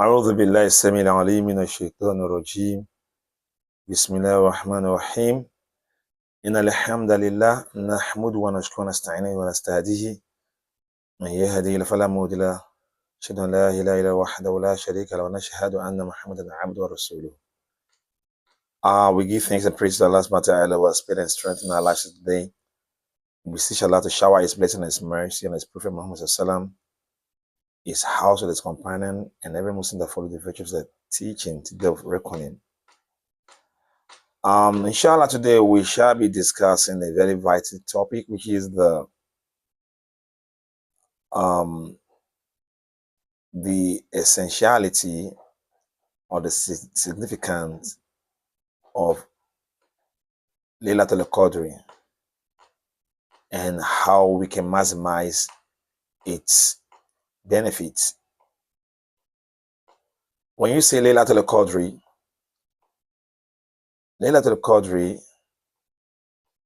أعوذ بالله السميع العليم من الشيطان الرجيم. بسم الله الرحمن الرحيم. إن الحمد لله نحمده ونشكره ونستعينه ونستهديه. من يهدي فلا مضل له. أشهد أن لا إله إلا الله وحده لا شريك له ونشهد أن محمدا عبده ورسوله. We give thanks and praise to Allah subhanahu wa ta'ala who has spared and strengthened our lives today. We beseech Allah to shower His blessing and His mercy on His Prophet Muhammad sallallahu his house with his companion, and every Muslim that follows the virtues of the teaching to the reckoning. Inshallah, today we shall be discussing a very vital topic, which is the essentiality or the significance of Laytul Qadr and how we can maximize its benefits. When you say Laytul Qadr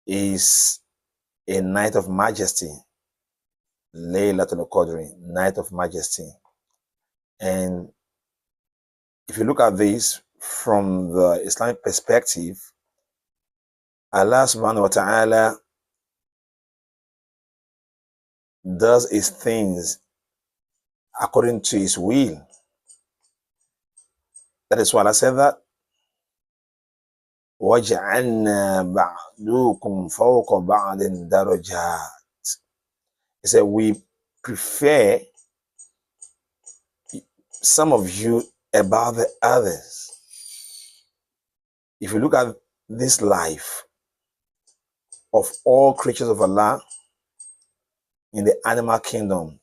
is a night of majesty. Laytul Qadr, night of majesty. And if you look at this from the Islamic perspective, Allah subhanahu wa ta'ala does his things according to his will. That is why Allah said that وَجَعَلْنَا بَعْضُكُمْ فَوْقَ بَعْضٍ دَرَجَاتٍ. He said we prefer some of you above the others. If you look at this life of all creatures of Allah in the animal kingdom,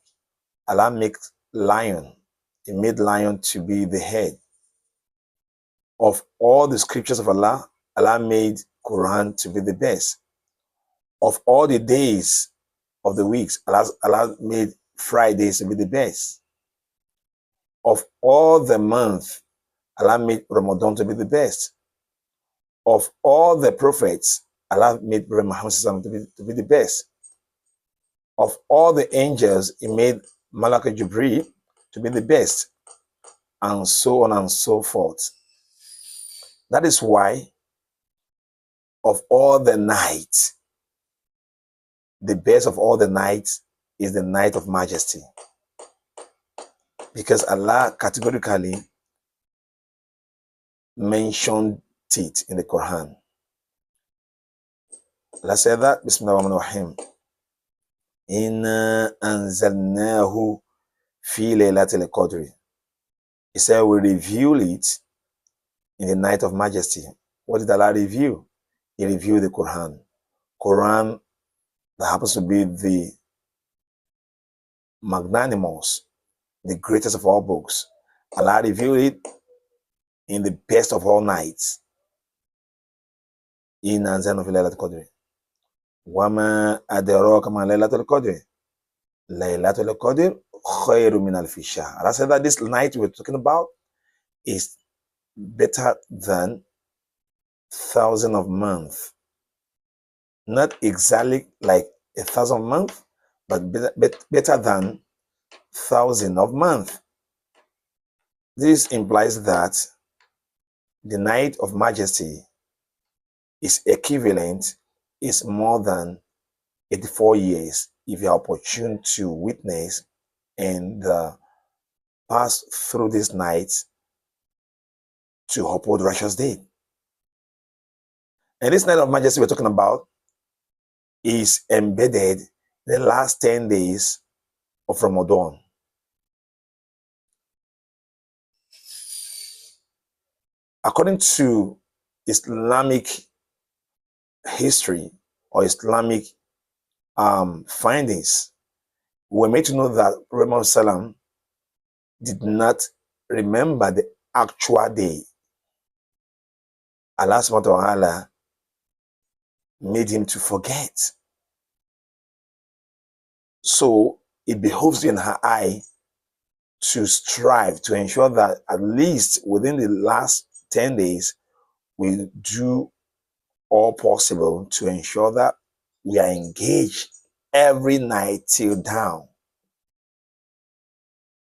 Allah makes lion. He made lion to be the head. Of all the scriptures of Allah, Allah made Quran to be the best. Of all the days of the weeks, Allah made Fridays to be the best. Of all the months, Allah made Ramadan to be the best. Of all the prophets, Allah made Muhammad to be the best. Of all the angels, He made Malak Jibreel to be the best, and so on and so forth. That is why of all the nights, the best of all the nights is the night of majesty. Because Allah categorically mentioned it in the Quran. Allah said that, Bismillahirrahmanirrahim. Inna anzalnahu fi laylatil qadr. He said we reveal it in the night of majesty. What did Allah reveal? He revealed the Quran. Quran that happens to be the magnanimous, the greatest of all books. Allah revealed it in the best of all nights. In anzalnahu fi laylatil qadr. Wama adraka ma laylatul qadr. Laylatul Qadr khairu min alfi shahr. Allah said that this night we're talking about is better than 1,000 of months. Not exactly like 1,000 months, but better than 1,000 of months. This implies that the night of majesty is equivalent, is more than 84 years if you are opportune to witness and pass through this night to uphold righteous deed. And this night of majesty we're talking about is embedded in the last 10 days of Ramadan. According to Islamic history or Islamic findings, we were made to know that Prophet Salam did not remember the actual day. Allah subhanahu wa ta'ala made him to forget. So it behoves you in her eye to strive to ensure that at least within the last 10 days, we do all possible to ensure that we are engaged every night till down,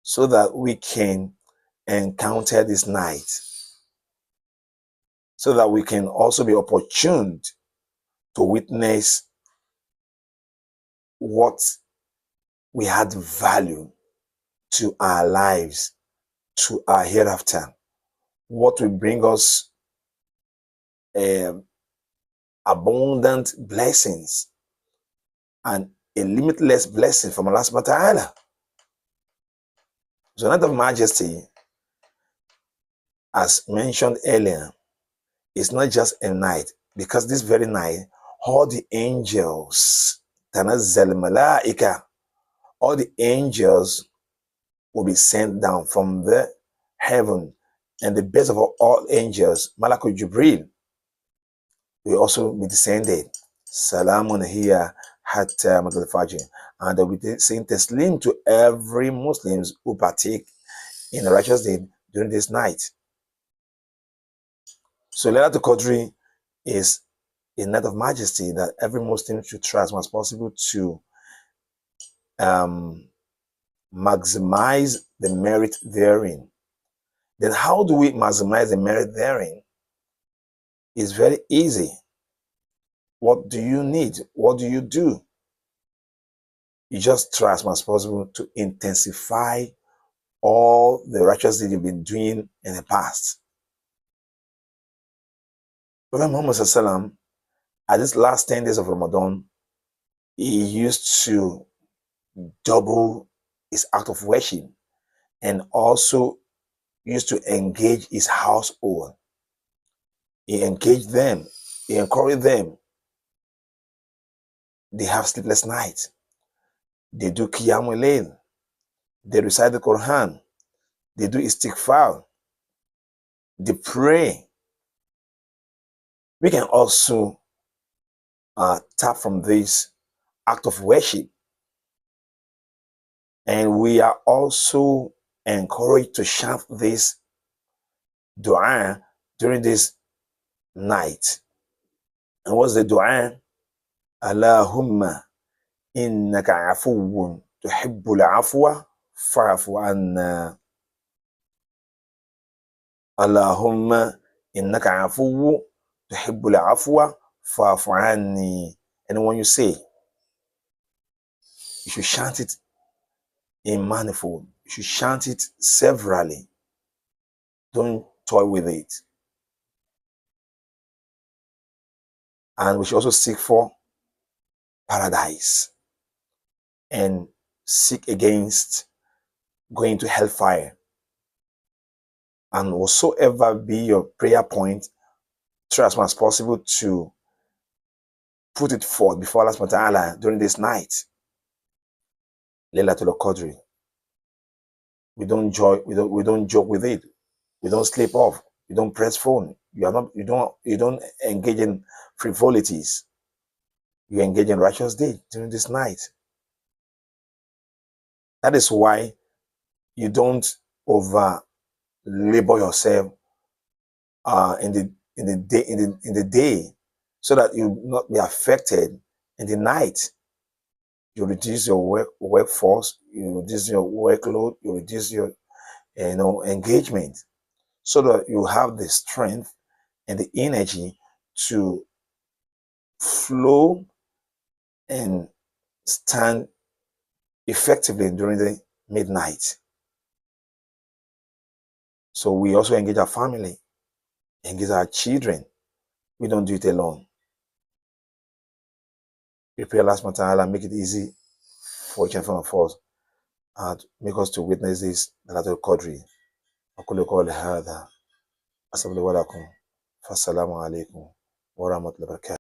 so that we can encounter this night so that we can also be opportune to witness what we add value to our lives, to our hereafter, what will bring us abundant blessings and a limitless blessing from Allah subhanahu wa ta'ala. So, night of majesty, as mentioned earlier, is not just a night, because this very night, all the angels, tanazzal malaika, all the angels will be sent down from the heaven, and the best of all angels, Malakul Jibril, will also be descended. Salamun hiya hatta matul fajr, and they'll be saying taslim to every Muslims who partake in a righteous deed during this night. So Laytul Qadr is a night of majesty that every Muslim should try as much as possible to maximize the merit therein. Then how do we maximize the merit therein? It's very easy. What do you need? What do you do? You just try as much as possible to intensify all the righteous deeds you've been doing in the past. Prophet Muhammad Sallallahu at this last 10 days of Ramadan, he used to double his act of worship and also used to engage his household. He engaged them, he encouraged them. They have sleepless nights. They do Qiyamul Layl. They recite the Quran. They do istighfar. They pray. We can also tap from this act of worship. And we are also encouraged to chant this dua during this night. And what's the dua? Allahumma innaka afuwun tuhibbul afwa fa'fu anna. Allahumma innaka afuwun tuhibbul afwa fa'fu anni. And when you say, you should chant it in manifold. You should chant it severally. Don't toy with it. And we should also seek for paradise and seek against going to hellfire. And whatsoever be your prayer point, try as much as possible to put it forth before Allah subhanahu wa ta'ala during this night. Laytul Qadr. We don't joke with it. We don't sleep off. We don't press phone. You don't engage in frivolities. You engage in righteous deeds during this night. That is why you don't over labor yourself in the day, so that you not be affected in the night. You reduce your workforce, you reduce your workload, you reduce your engagement, so that you have the strength and the energy to flow and stand effectively during the midnight. So we also engage our family, engage our children. We don't do it alone. We pray Allah subhanahu wa ta'ala make it easy for each and every one of us and make us to witness this Laytul Qadr. أقول قولي هذا أستغفر الله ولكم فالسلام عليكم ورحمة الله وبركاته.